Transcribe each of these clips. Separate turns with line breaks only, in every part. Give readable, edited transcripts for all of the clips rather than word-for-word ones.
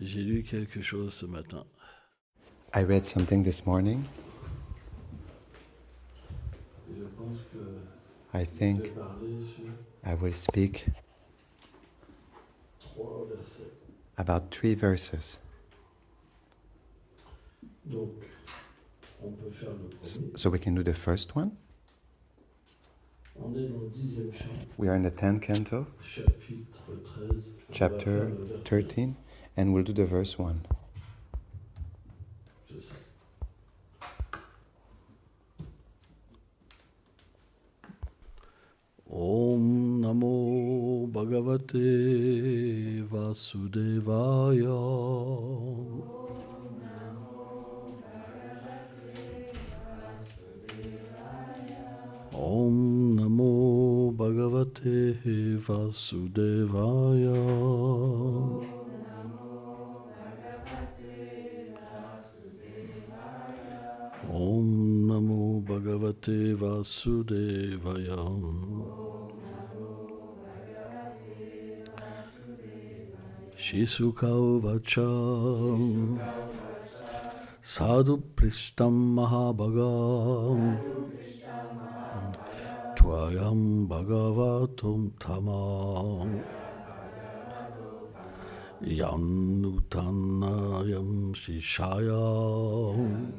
J'ai lu quelque chose ce matin.
I read something this morning.
Je pense que
I
je vais
think
parler sur
I will speak
3 versets.
about 3 verses.
Donc, on peut faire le premier.
So we can do the first one.
On est dans le 10e chant,
We are in the 10th canto,
chapitre 13.
chapter 13, and we'll do the verse 1.
C'est ça. Om Namo Bhagavate Vasudevaya. Om Namo Bhagavate Vasudevaya. Om Namo Bhagavate Vasudevaya. Shisuka Uvacha Sadhu Pristam Mahabhagam Tvayam Bhagavatum Tamam Yanutanayam Shishayam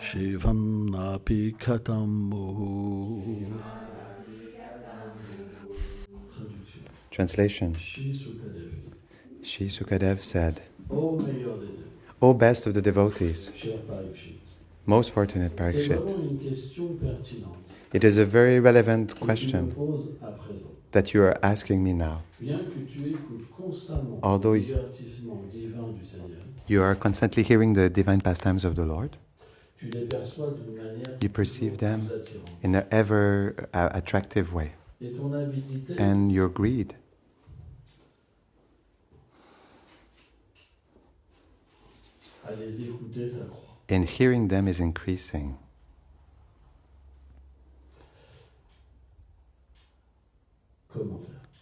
Shivam Napi Katamu.
Translation. Shri Sukadev said, O best of the devotees, most fortunate Parikshit, it is a very relevant question that you are asking me now. Although you are constantly hearing the divine pastimes of the Lord, you perceive them in an ever attractive way. And your greed in hearing them is increasing.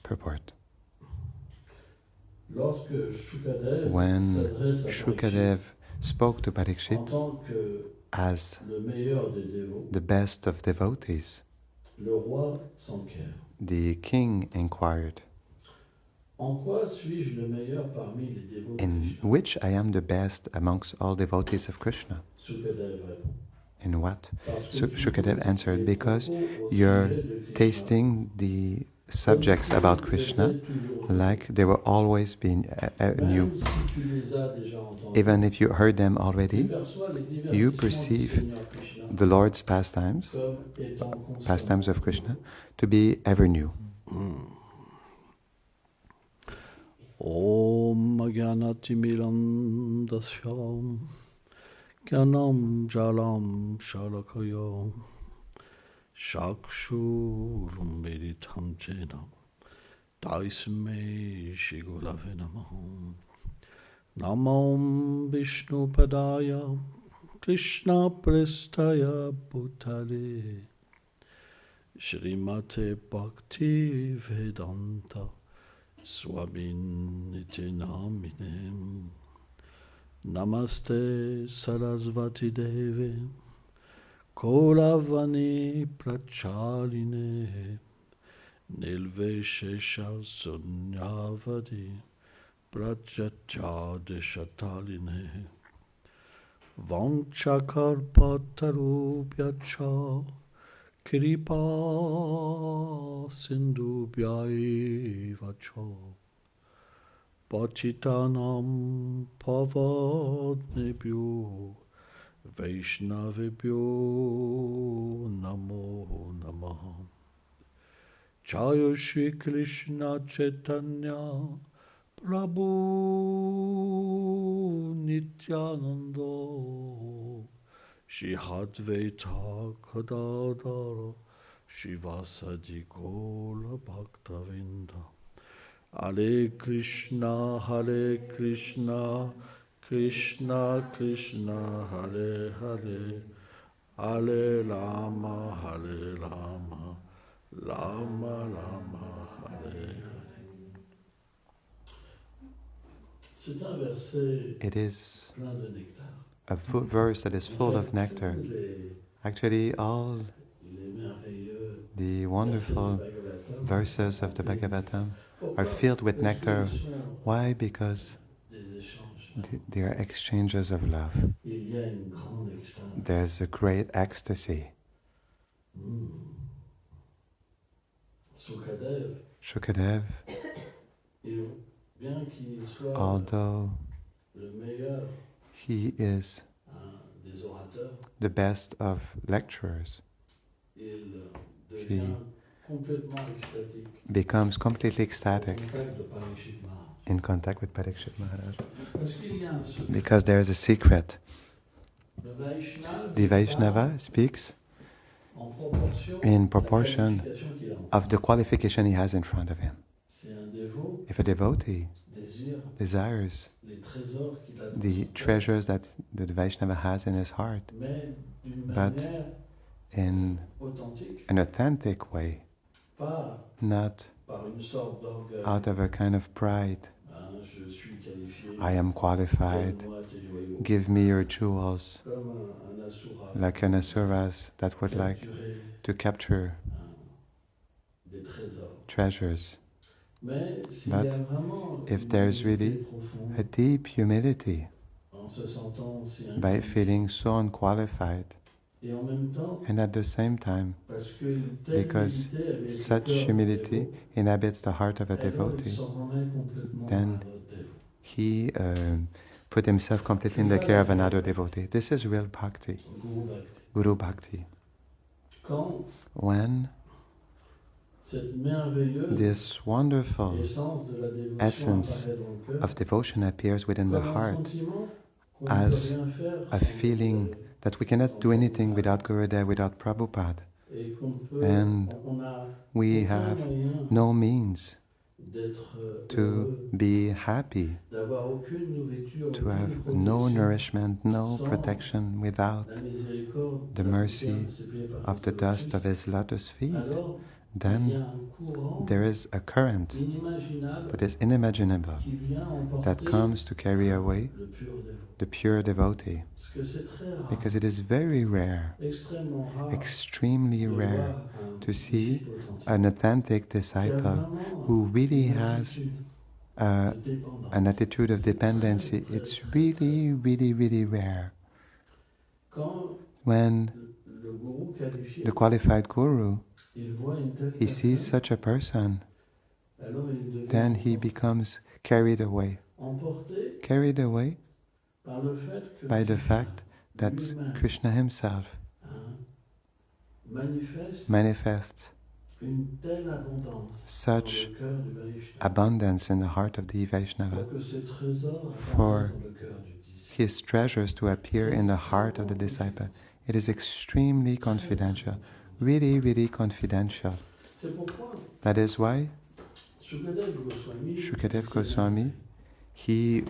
Purport. When Shukadev spoke to Parikshit as the best of devotees, the king inquired, in which I am the best amongst all devotees of Krishna? In what? Shukadev answered, because you're tasting the subjects about Krishna like they were always being new. Even if you heard them already, you perceive the Lord's pastimes of Krishna, to be ever new.
Om Agyanatimiram Dasyam Gyanam Jalam Shalakayam Shakshurum Meditam Jena Taisme Shigulave Namaham Namam Vishnu Padaya Krishna Prestaya Bhutale Srimate Bhakti Vedanta Swamin iti naminem Namaste Sarasvati Devi Kolavani Prachaline Nilveshesha Sunyavadi Prachatyadeshataline Vanchakarpatarubhyacha Kripa Sindhubhyai Vacho Patitanam Pavadnebhyo Vaishnavibhyo Namo Namaha. Jaya Shri Krishna Chaitanya Prabhu Nityananda Shri Advaita Gadadara Shivasadi Gola Bhaktavinda. Hare Krishna, Krishna Krishna, Hare Hare, Hare Rama, Rama Rama, Hare Hare.
It is a verse that is full of nectar. Actually, all the wonderful verses of the Bhagavatam are filled with nectar. Why? Because they are exchanges of love. There's a great ecstasy. Shukadev, although he is the best of lecturers, he becomes completely ecstatic in contact with Parikshit Maharaj. Because there is a secret. The Vaishnava speaks in proportion of the qualification he has in front of him. If a devotee desires the treasures that the Vaishnava has in his heart, but in an authentic way, not out of a kind of pride, I am qualified, give me your jewels, like an asuras that would like to capture treasures. But if there's really a deep humility, by feeling so unqualified, and at the same time, because such humility inhabits the heart of a devotee, then he put himself completely in the care of another devotee. This is real bhakti, Guru Bhakti. When this wonderful essence of devotion appears within the heart as a feeling that we cannot do anything without Gurudev, without Prabhupada, and we have no means to be happy, to have no nourishment, no protection without the mercy of the dust of his lotus feet, then there is a current that is unimaginable that comes to carry away the pure devotee. Because it is very rare, extremely rare, to see an authentic disciple who really has an attitude of dependency. It's really, really, really rare. When the qualified guru, he sees such a person, then he becomes carried away by the fact that Krishna himself manifests such abundance in the heart of the Vaishnava for his treasures to appear in the heart of the disciple. It is extremely confidential, really, really confidential. That is why Shukadev Goswami, he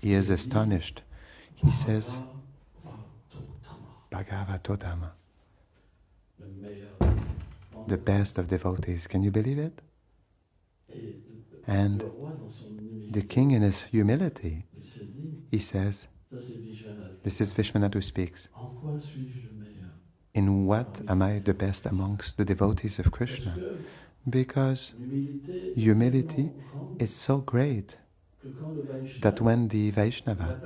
is astonished. He says, Bhagavatam, the best of devotees. Can you believe it? And the king in his humility, he says, this is Vishwanath who speaks. In what am I the best amongst the devotees of Krishna? Because humility is so great that when the Vaishnava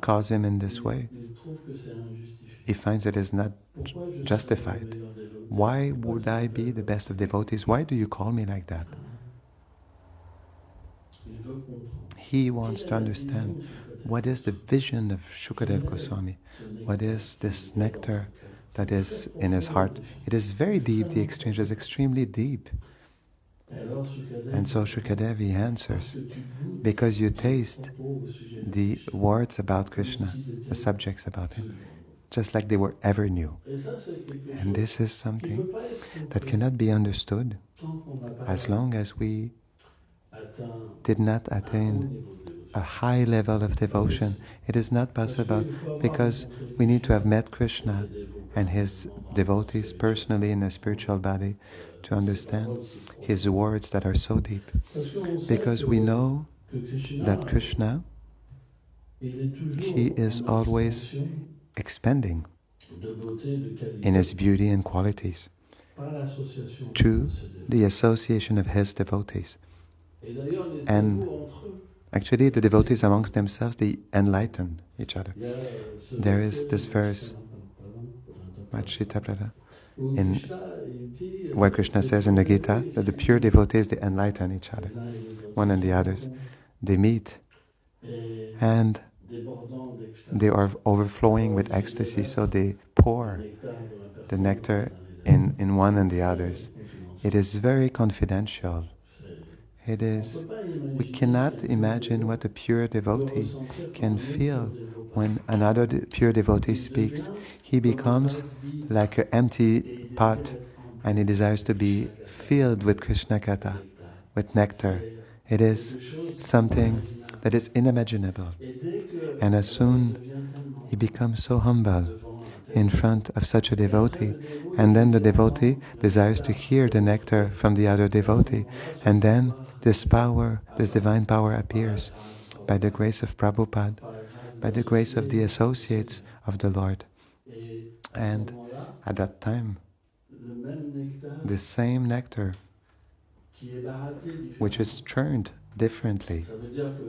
calls him in this way, he finds it is not justified. Why would I be the best of devotees? Why do you call me like that? He wants to understand what is the vision of Shukadev Goswami. What is this nectar that is in his heart? It is very deep. The exchange is extremely deep. And so Shukadev, he answers, because you taste the words about Krishna, the subjects about him, just like they were ever new. And this is something that cannot be understood as long as we did not attain a high level of devotion. It is not possible because we need to have met Krishna and his devotees personally in a spiritual body to understand his words that are so deep. Because we know that Krishna, he is always expanding in his beauty and qualities through the association of his devotees. And actually, the devotees amongst themselves, they enlighten each other. There is this verse, in where Krishna says in the Gita that the pure devotees, they enlighten each other, one and the others. They meet and they are overflowing with ecstasy, so they pour the nectar in one and the others. It is very confidential. It is, we cannot imagine what a pure devotee can feel when another pure devotee speaks. He becomes like an empty pot and he desires to be filled with Krishna Katha, with nectar. It is something that is unimaginable. And as soon he becomes so humble in front of such a devotee, and then the devotee desires to hear the nectar from the other devotee, and then this power, this divine power appears by the grace of Prabhupada, by the grace of the associates of the Lord. And at that time, the same nectar, which is churned differently,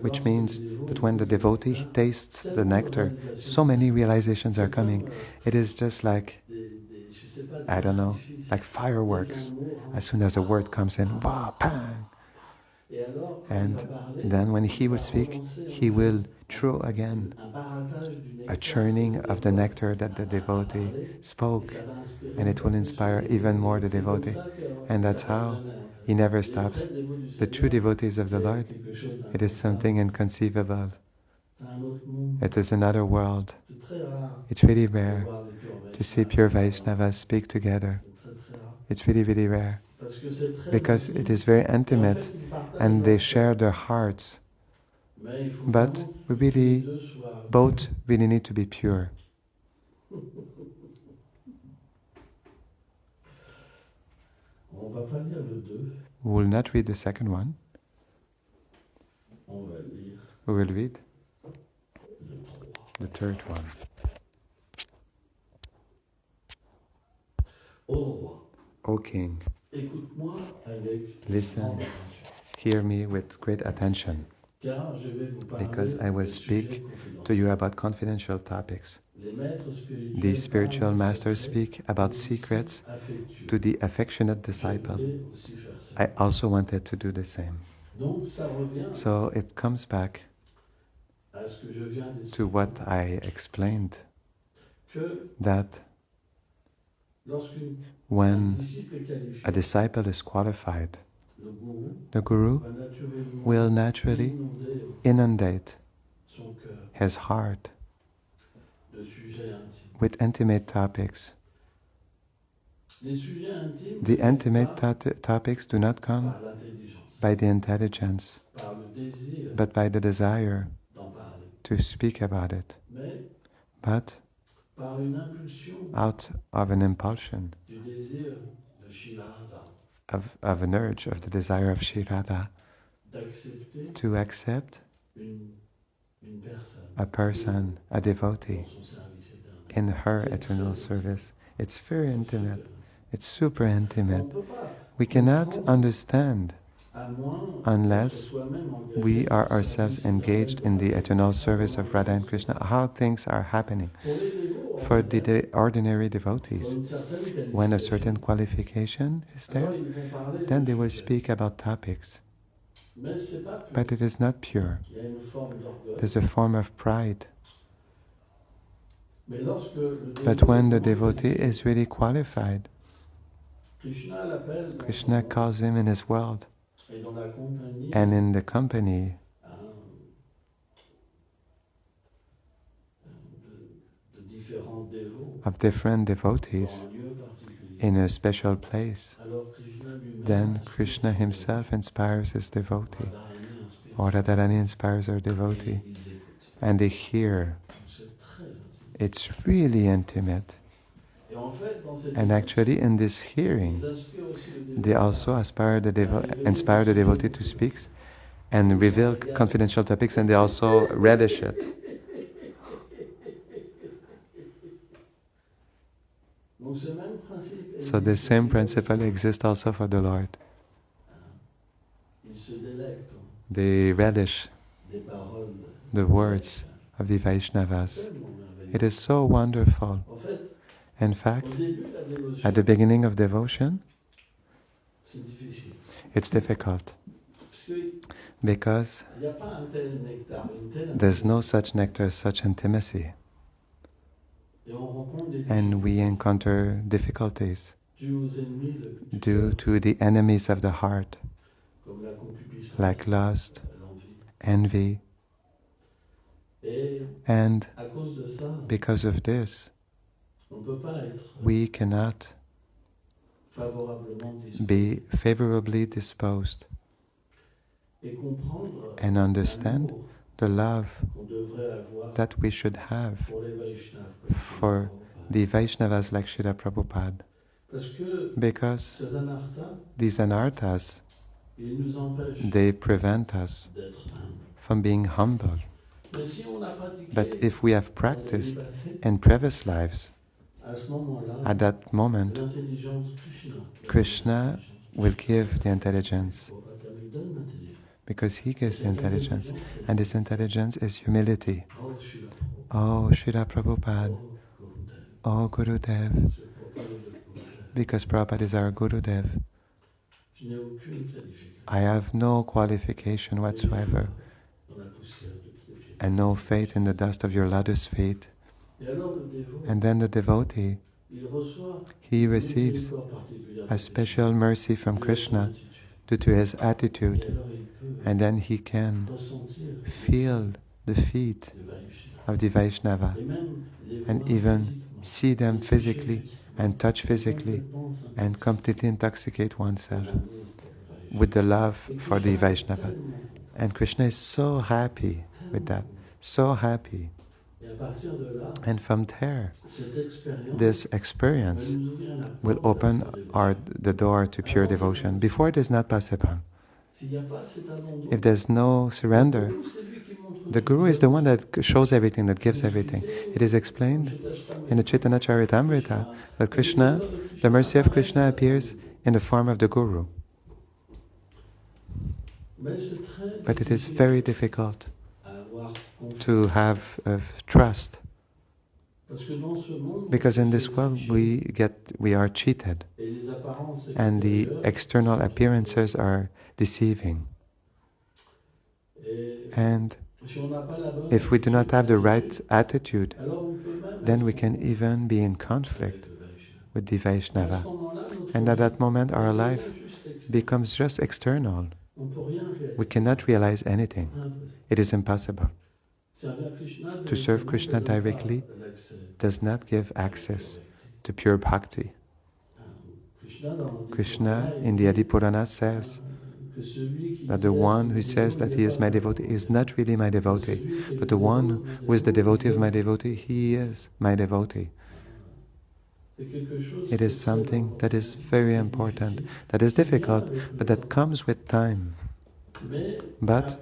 which means that when the devotee tastes the nectar, so many realizations are coming. It is just like, I don't know, like fireworks. As soon as a word comes in, wow, bang! And then when he will speak, he will throw again a churning of the nectar that the devotee spoke, and it will inspire even more the devotee. And that's how he never stops. The true devotees of the Lord, it is something inconceivable. It is another world. It's really rare to see pure Vaishnavas speak together. It's really, really rare. Because it is very intimate and they share their hearts. But we really, both really need to be pure. We will not read the second one. We will read the third one. O King, listen, hear me with great attention, because I will speak to you about confidential topics. The spiritual masters speak about secrets to the affectionate disciple. I also wanted to do the same. So it comes back to what I explained, that when a disciple is qualified, the Guru will naturally inundate his heart with intimate topics. The intimate topics do not come by the intelligence, but by the desire to speak about it, but out of an impulsion, of an urge, of the desire of Shri Radha, to accept a person, a devotee, in her eternal service. It's very intimate. It's super intimate. We cannot understand unless we are ourselves engaged in the eternal service of Radha and Krishna, how things are happening. For the ordinary devotees, when a certain qualification is there, then they will speak about topics. But it is not pure. There's a form of pride. But when the devotee is really qualified, Krishna calls him in his world, and in the company of different devotees in a special place, then Krishna himself inspires his devotee, or Radharani inspires her devotee, and they hear. It's really intimate. And actually in this hearing, they also inspire the devotee to speak, and reveal confidential topics, and they also relish it. So the same principle exists also for the Lord. They relish the words of the Vaishnavas. It is so wonderful. In fact, at the beginning of devotion, it's difficult because there's no such nectar, such intimacy. And we encounter difficulties due to the enemies of the heart, like lust, envy. And because of this, we cannot be favorably disposed and understand the love that we should have for the Vaishnavas like Srila Prabhupada. Because these anarthas, they prevent us from being humble. But if we have practiced in previous lives, at that moment, Krishna will give the intelligence, because he gives the intelligence, and this intelligence is humility. Oh, Srila Prabhupada, oh Gurudev, because Prabhupada is our Gurudev. I have no qualification whatsoever, and no faith in the dust of your lotus feet. And then the devotee, he receives a special mercy from Krishna due to his attitude, and then he can feel the feet of the Vaishnava and even see them physically and touch physically and completely intoxicate oneself with the love for the Vaishnava. And Krishna is so happy with that, so happy. And from there, this experience will open the door to pure devotion. Before it is not possible. If there's no surrender, the Guru is the one that shows everything, that gives everything. It is explained in the Chaitanya Charitamrita that Krishna, the mercy of Krishna appears in the form of the Guru. But it is very difficult to have trust, because in this world we are cheated, and the external appearances are deceiving. And if we do not have the right attitude, then we can even be in conflict with the Vaishnava. And at that moment our life becomes just external. We cannot realize anything. It is impossible. To serve Krishna directly does not give access to pure bhakti. Krishna in the Adi Purana says that the one who says that he is my devotee is not really my devotee, but the one who is the devotee of my devotee, he is my devotee. It is something that is very important, that is difficult, but that comes with time. But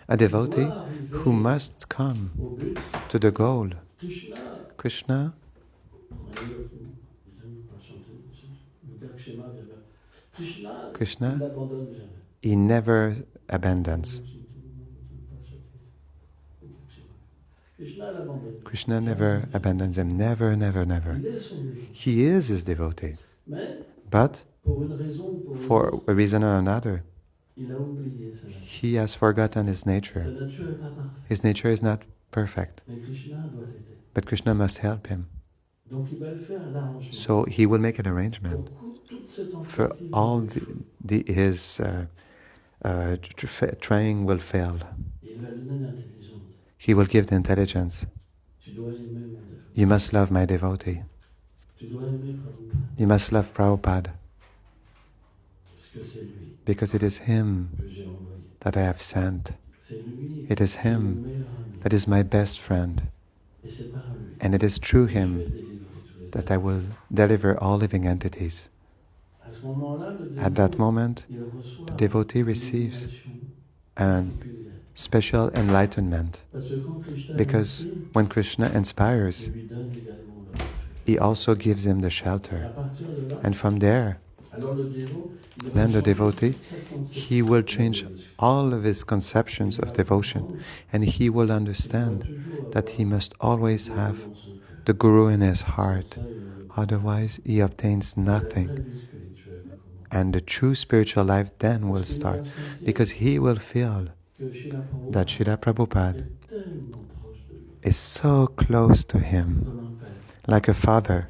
a devotee who must come to the goal, Krishna, he never abandons. Krishna never abandons him, never, never, never. He is his devotee. But for a reason or another, he has forgotten his nature. His nature is not perfect. But Krishna must help him. So he will make an arrangement for all his trying will fail. He will give the intelligence. You must love my devotee. You must love Prabhupada. Because it is him that I have sent. It is him that is my best friend. And it is through him that I will deliver all living entities. At that moment, the devotee receives and special enlightenment. Because when Krishna inspires, he also gives him the shelter. And from there, then the devotee, he will change all of his conceptions of devotion, and he will understand that he must always have the Guru in his heart. Otherwise, he obtains nothing. And the true spiritual life then will start, because he will feel that Srila Prabhupada is so close to him, like a father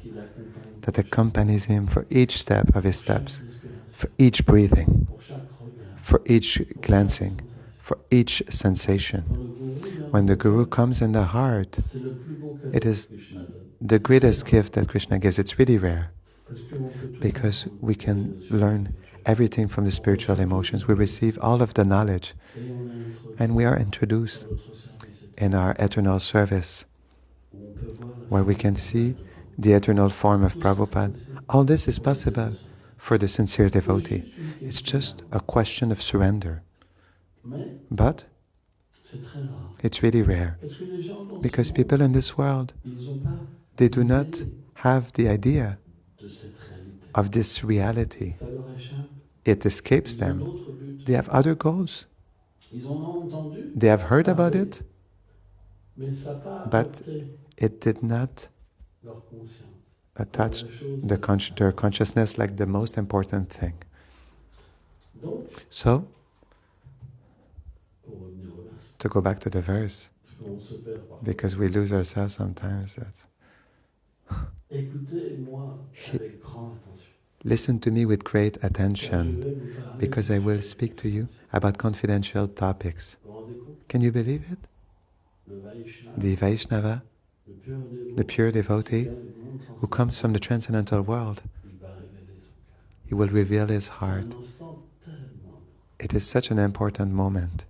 that accompanies him for each step of his steps, for each breathing, for each glancing, for each sensation. When the Guru comes in the heart, it is the greatest gift that Krishna gives. It's really rare, because we can learn everything from the spiritual emotions. We receive all of the knowledge, and we are introduced in our eternal service, where we can see the eternal form of Prabhupada. All this is possible for the sincere devotee. It's just a question of surrender. But it's really rare, because people in this world, they do not have the idea of this reality. It escapes them. They have other goals. They have heard about it, but it did not touch their consciousness like the most important thing. So, to go back to the verse, because we lose ourselves sometimes. Listen to me with great attention, because I will speak to you about confidential topics. Can you believe it? The Vaishnava, the pure devotee, who comes from the transcendental world, he will reveal his heart. It is such an important moment.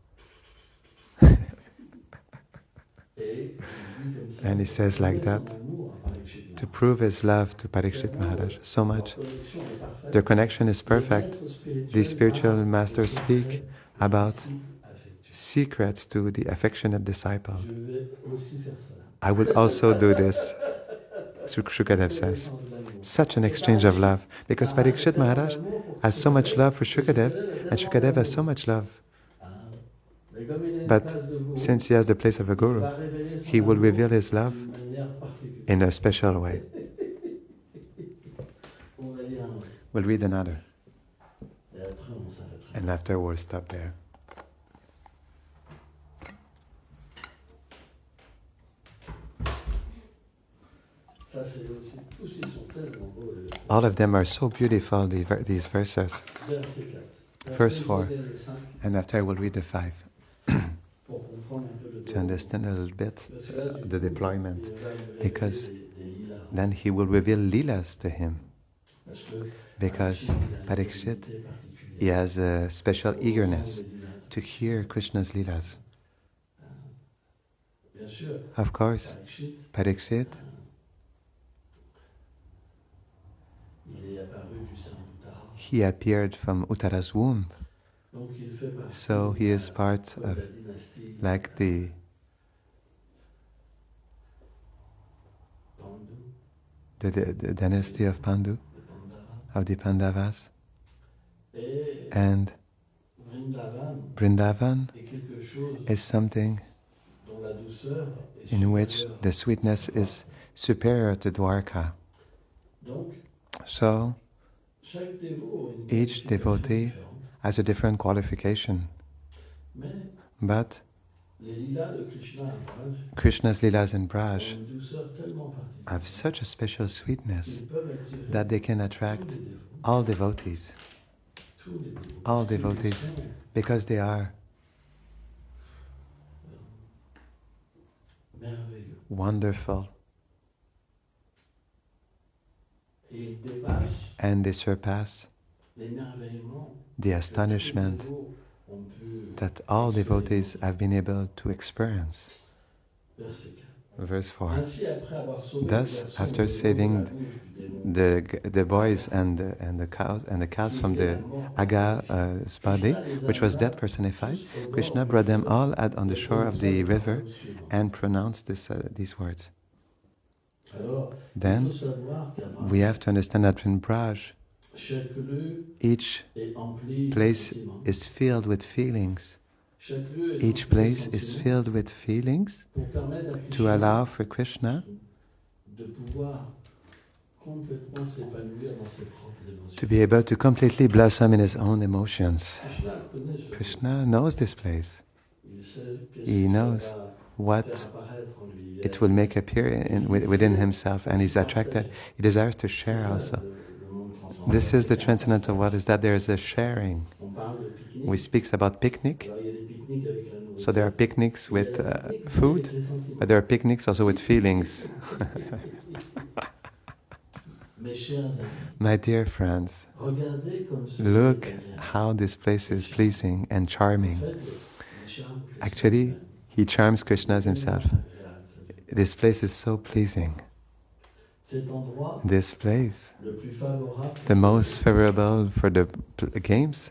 And he says like that, to prove his love to Parikshit Maharaj so much. Their connection is perfect. These spiritual masters speak about secrets to the affectionate disciple. I will also do this, Shukadev says. Such an exchange of love, because Parikshit Maharaj has so much love for Shukadev, and Shukadev has so much love. But since he has the place of a guru, he will reveal his love in a special way. We'll read another, and after we'll stop there. All of them are so beautiful, these verses. Verse 4, and after I will read the 5. To understand a little bit the deployment, because then he will reveal Leelas to him. Because Parikshit, he has a special eagerness to hear Krishna's Leelas. Of course, Parikshit, he appeared from Uttara's womb. So he is part of, like the dynasty of Pandu, of the Pandavas. And Vrindavan is something in which the sweetness is superior to Dwarka. So each devotee has a different qualification. But Krishna's Leelas in Braj have such a special sweetness that they can attract all devotees. All devotees, because they are wonderful. And they surpass the astonishment that all devotees have been able to experience. Verse 4.
Ainsi, après avoir sauvé les
Thus,
garçons
after
de l'eau de
saving
la bouche du démon,
the boys and the cows
qui
from
était
the
la mort
Aga's body,
Krishna les
which was
amena
death personified,
tous au
Krishna
bord du
brought them
fleuve
all on the
et
shore of
prononça
the
les
river
paroles suivantes.
and pronounced these words.
Alors, il
Then
faut savoir qu'à
we have
Braj,
to understand that in Braj,
chaque lieu
each
est empli de
place
sentiments.
is filled with feelings.
Chaque lieu est
Each
empli de
place is
sentiments
filled with feelings
pour permettre à
to
Krishna
allow for Krishna
de pouvoir complètement s'épanouir dans ses propres émotions.
to be able to completely blossom in his own emotions.
Krishna connaît ce lieu.
Krishna knows this place.
Il sait qu'est-ce
He
que ça
knows
va
what
faire apparaître en lui.
it will make appear within himself, and he's attracted. He desires to
C'est
share
ça
also.
le monde transcendantal.
This is the transcendental world, is that there is a sharing.
On parle de pique-nique.
We speak about picnic,
Alors, il y a des pique-niques avec la nourriture.
so there are picnics
Et il y a
with
des pique-niques aussi
food,
avec les sentiments.
but there are picnics also with feelings.
Mes chers amis,
My dear friends,
regardez comme ce
look
est agréable.
how this place is pleasing and
En
charming.
fait, il charme Krishna
Actually,
lui-même.
he charms Krishna himself.
Tellement agréable, ce lieu.
This place is so pleasing.
Cet endroit
This place,
le plus favorable,
the most favorable for the games,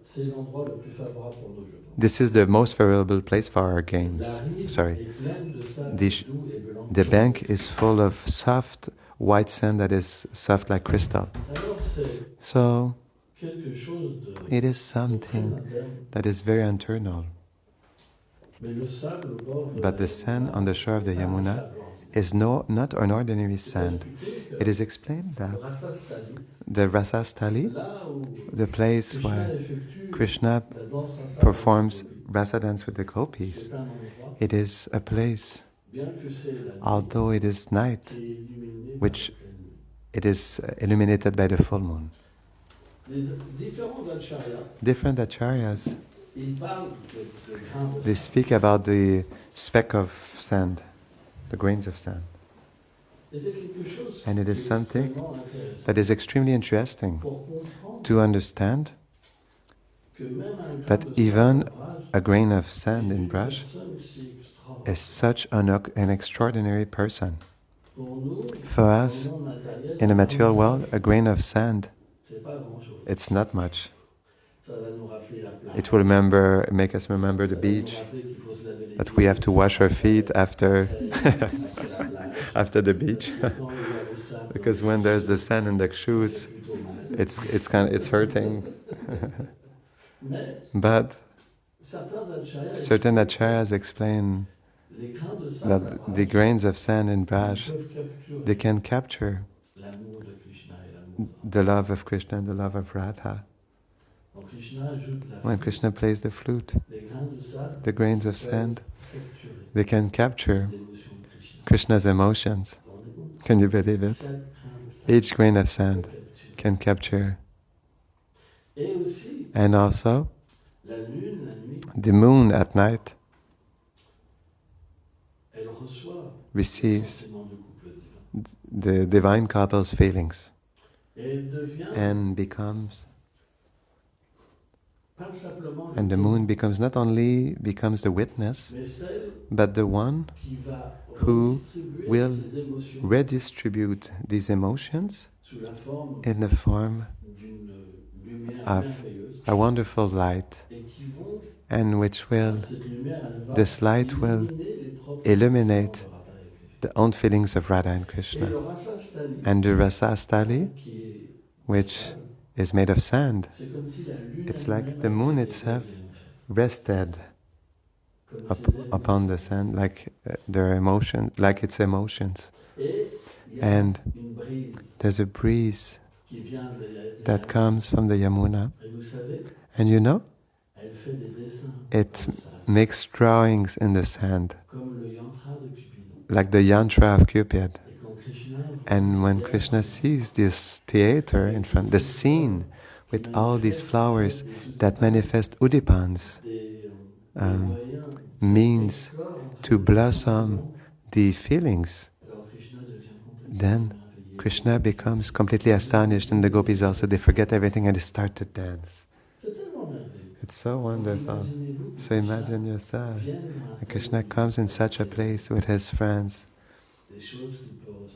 c'est l'endroit le plus favorable pour nos jeux.
this is the most favorable place for our
La
games.
rive
Sorry.
est pleine de sable
The-
doux et blanc.
The bank is full of soft white sand that is soft like crystal.
Alors c'est
So
quelque chose de
it is
très
something
interne.
that is very internal.
Mais le sable au bord de
But
la
the sand
Yamuna
on the shore of the
n'est pas un
Yamuna
sable ordinaire.
is not an ordinary
C'est
sand.
expliqué que
It is explained
le
that
Rasastali,
the Rasastali,
là où
the place
Krishna
where
effectue
Krishna
la danse Rasa
performs
avec les
rasa dance with the
gopis,
gopis,
c'est un endroit,
it is a place,
bien que c'est la nuit,
although it is night,
qui est illuminé par
which
la pleine lune.
it is illuminated by the full moon.
Les différents acharyas,
Different acharyas,
ils parlent de grains de
they
sable.
speak about the speck of sand, the grains of sand.
Et c'est quelque chose
And it is
qui est
something
extrêmement intéressant
That is extremely interesting
pour comprendre
to understand
que même un grain
that
de
even
sable à Braj
a grain of
est
sand in
une
brush
personne si extraordinaire.
is such an extraordinary person.
Pour nous,
For
dans
us,
le monde matériel,
in a
un
material
grain de
world,
sable,
a grain of sand,
c'est pas grand-chose.
it's not much.
Ça va nous rappeler la plage.
It will make us remember the
Ça va nous
beach,
rappeler qu'il faut se laver les
that we have to wash our feet after
après la plage.
after the beach.
Parce que quand il y a le sable,
Because when there's the sand in the
c'est
shoes,
plutôt mal.
it's hurting.
Mais
But
certains acharyas
certain
expliquent
acharyas explain
que les grains de sable à
that
Braj
the grains of sand in brush,
peuvent capturer
they can capture
l'amour de Krishna et l'amour de
the love of Krishna and the love of Radha.
Donc Krishna ajoute la
When
flûte,
Krishna plays the flute,
les grains de sable
the grains of
peuvent
sand,
capturer
they can capture
les émotions de Krishna.
Krishna's emotions.
Rendez-vous
Can you believe it?
Chaque grain de sable
Each grain of
peut
sand
capturer.
can capture.
Et aussi,
And also,
la lune, la nuit,
the moon at night
elle reçoit le
receives
sentiment de couple divin.
the divine couple's feelings
Et elle devient
and becomes,
pas simplement le
and the
témoin,
moon becomes the witness,
mais celle
but the one
qui va
who
redistribuer
will
ses émotions
redistribute these emotions
sous la forme
in the form
d'une lumière
of
merveilleuse
a wonderful light,
et qui vont,
and which will,
cette lumière, elle va
this light will
illuminer les propres
illuminate
sentiments de Radha et Krishna.
the own feelings of Radha and
Et
Krishna.
le Rasastali,
And the Rasastali,
qui est
which
sable,
is made of sand,
c'est comme si la lune
it's
elle-même
like the moon
s'était
itself
posée, en fait.
rested
Comme
up,
ses
upon the
émotions.
sand, like their emotion, like its emotions.
Et il y a
And
une brise
there's a breeze
qui vient de
that comes from the Yamuna,
Et vous savez,
and you know,
elle fait des dessins
it
dans le sable,
makes drawings in the sand,
comme le yantra de Cupidon.
like the yantra of Cupid.
Et quand Krishna voit
And when
ce
Krishna
théâtre,
sees this theater in front, the scene with all these flowers that manifest udipans,
des
um,
moyens
means
d'explorer, en fait,
to
les
blossom
sentiments,
the feelings,
alors Krishna devient complètement
then
émerveillé.
Krishna becomes completely astonished, and the gopis also, they forget everything and they start to dance.
C'est tellement merveilleux.
It's so wonderful.
Imaginez-vous que
So imagine yourself, Krishna comes in such a place with his friends,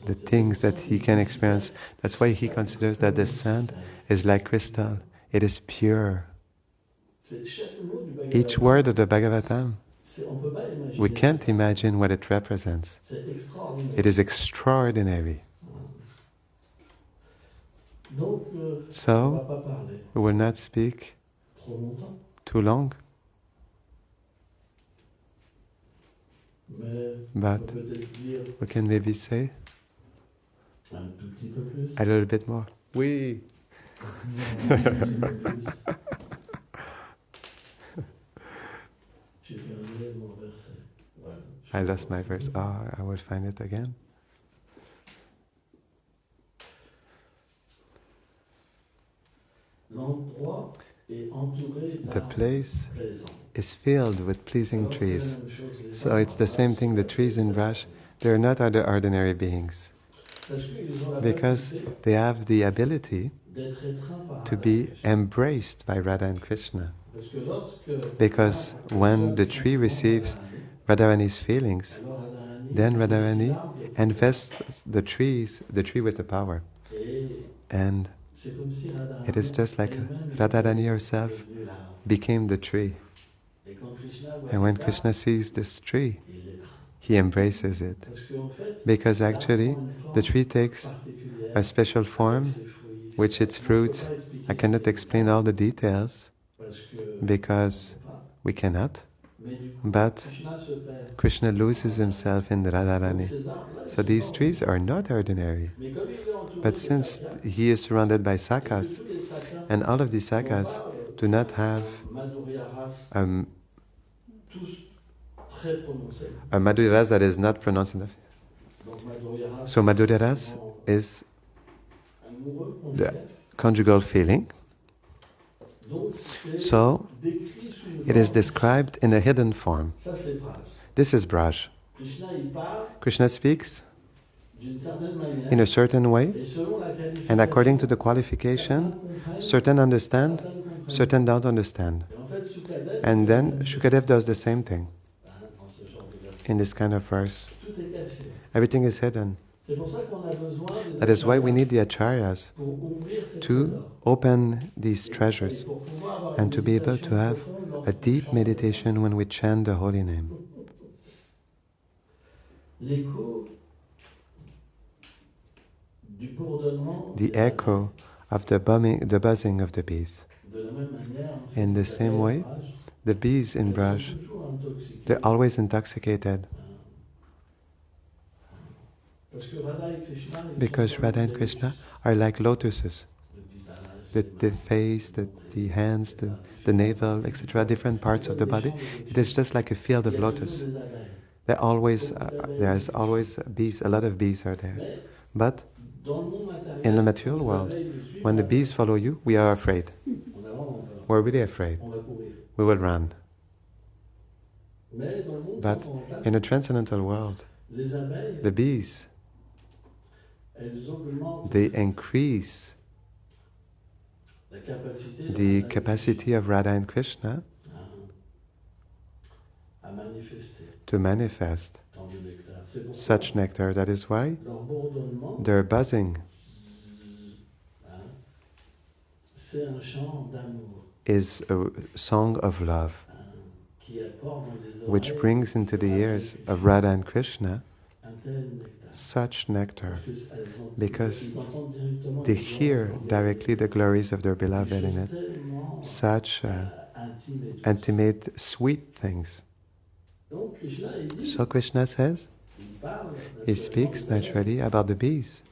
the things that he can experience. That's why he considers that the sand is like crystal. It is pure. Each word of the Bhagavatam, we can't imagine what it represents. It is extraordinary. So, we will not speak too long, but we can maybe say a little bit more. Oui. I lost my verse. Oh, I will find it again. The place is filled with pleasing trees. So it's the same thing, the trees in Braj, they're not other ordinary beings. Because they have the ability to be embraced by Radha and Krishna. Because when the tree receives Radharani's feelings, then Radharani invests the tree with the power. And it is just like Radharani herself became the tree. And when Krishna sees this tree, he embraces it. Because actually, the tree takes a special form, which its fruits. I cannot explain all the details, because we cannot. But Krishna loses himself in Radharani. So these trees are not ordinary. But since he is surrounded by sakhas, and all of these sakhas do not have a Madhurya Ras that is not pronounced enough. So Madhurya Ras is the conjugal feeling. So it is described in a hidden form. This is Braj. Krishna speaks in a certain way, and according to the qualification, certain understand, certain don't understand. And then Shukadev does the same thing in this kind of verse. Everything is hidden. That is why we need the acharyas to open these treasures and to be able to have a deep meditation when we chant the holy name. The echo of the buzzing of the bees. In the same way, the bees in Braj, they're always intoxicated. Because Radha and Krishna are like lotuses. The face, the hands, the navel, etc., different parts of the body. It is just like a field of lotus. There's always bees, a lot of bees are there. But in the material world, when the bees follow you, we are afraid. We're really afraid. We will run. But in a transcendental world, the bees, they increase the capacity of Radha and Krishna to manifest such nectar. That is why their buzzing is a song of love, which brings into the ears of Radha and Krishna such nectar, because they hear directly the glories of their beloved in it, such intimate, sweet things. So Krishna says, he speaks naturally about the bees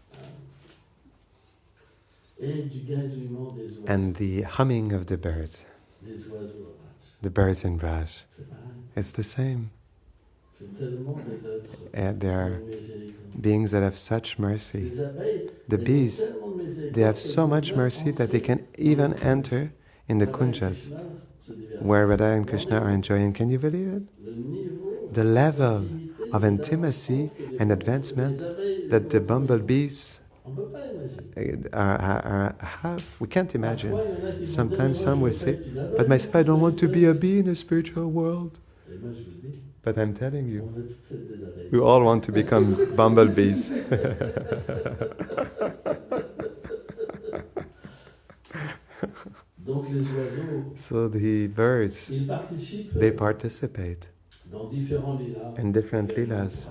and the humming of the birds, the birds in Braj. It's the same. And there are beings that have such mercy. The bees, they have so much mercy that they can even enter in the kunjas where Radha and Krishna are enjoying. Can you believe it? The level of intimacy and advancement that the bumblebees we can't imagine. Sometimes some will say, but myself, I don't want to be a bee in a spiritual world. But I'm telling you, we all want to become bumblebees. So the birds, they participate in different leelas,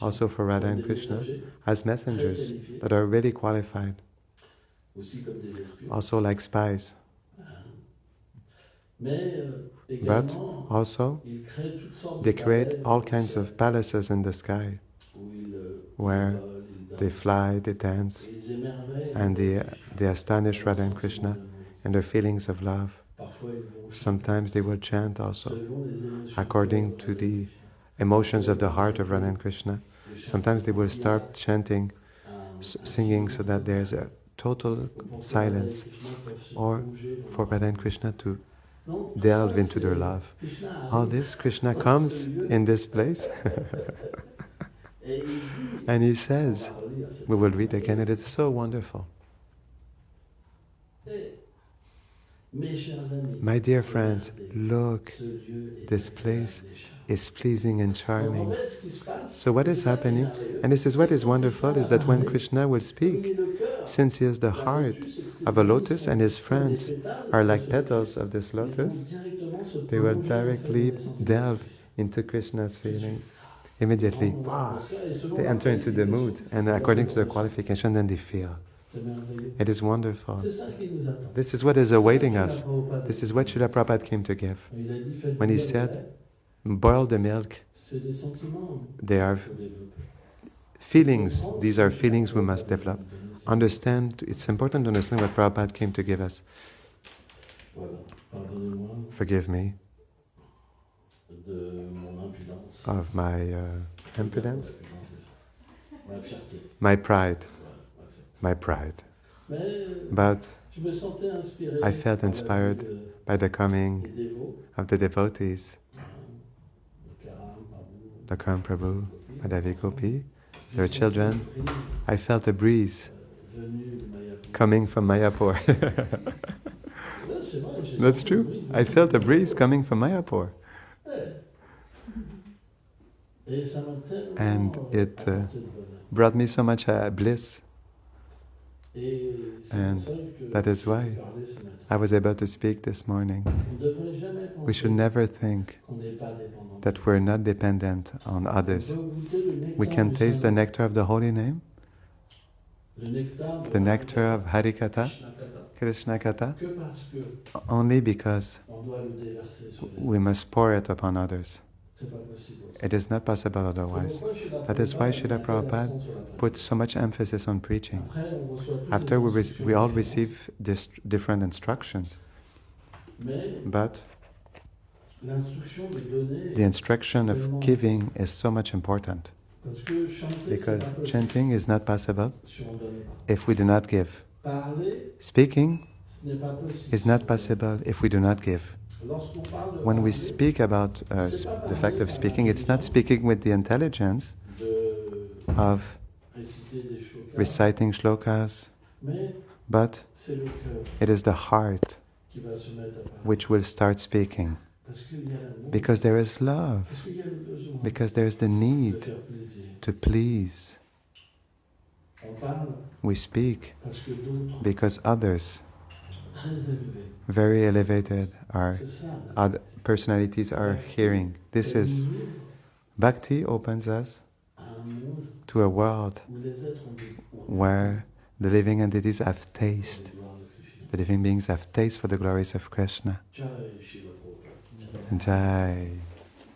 also for Radha and Krishna, as messengers that are really qualified, also like spies. But also, they create all kinds of palaces in the sky, where they fly, they dance, and they astonish Radha and Krishna in their feelings of love. Sometimes they will chant also, according to the emotions of the heart of Radha and Krishna. Sometimes they will start chanting, singing, so that there's a total silence, or for Radha and Krishna to delve into their love. All this, Krishna comes in this place and he says, we will read again, and it's so wonderful. My dear friends, look, this place is pleasing and charming. So what is happening, and this is what is wonderful, is that when Krishna will speak, since he is the heart of a lotus and his friends are like petals of this lotus, they will directly delve into Krishna's feelings. Immediately, wow, they enter into the mood, and according to the qualification, then they feel. It is wonderful. This is what is awaiting us. This is what Srila Prabhupada came to give. When he said, boil the milk, they are feelings. These are feelings we must develop. Understand, it's important to understand what Prabhupada came to give us. Forgive me of my impudence, my pride. But I felt inspired by the coming of the devotees, the Karan Prabhu, Madhavi Gopi, their children. I felt a breeze coming from Mayapur. That's true. I felt a breeze coming from Mayapur. And it brought me so much bliss. And that is why I was able to speak this morning. We should never think that we're not dependent on others. We can taste the nectar of the holy name, the nectar of Harikatha, Krishna Katha, only because we must pour it upon others. It is not possible otherwise. That is why Srila Prabhupada put so much emphasis on preaching. After we all receive different instructions, but the instruction of giving is so much important, because chanting is not possible if we do not give. Speaking is not possible if we do not give. When we speak about the fact of speaking, it's not speaking with the intelligence of reciting shlokas, but it is the heart which will start speaking. Because there is love, because there is the need to please. We speak because others, very elevated, other personalities are hearing. This is Bhakti opens us to a world where the living entities have taste. The living beings have taste for the glories of Krishna. Jai.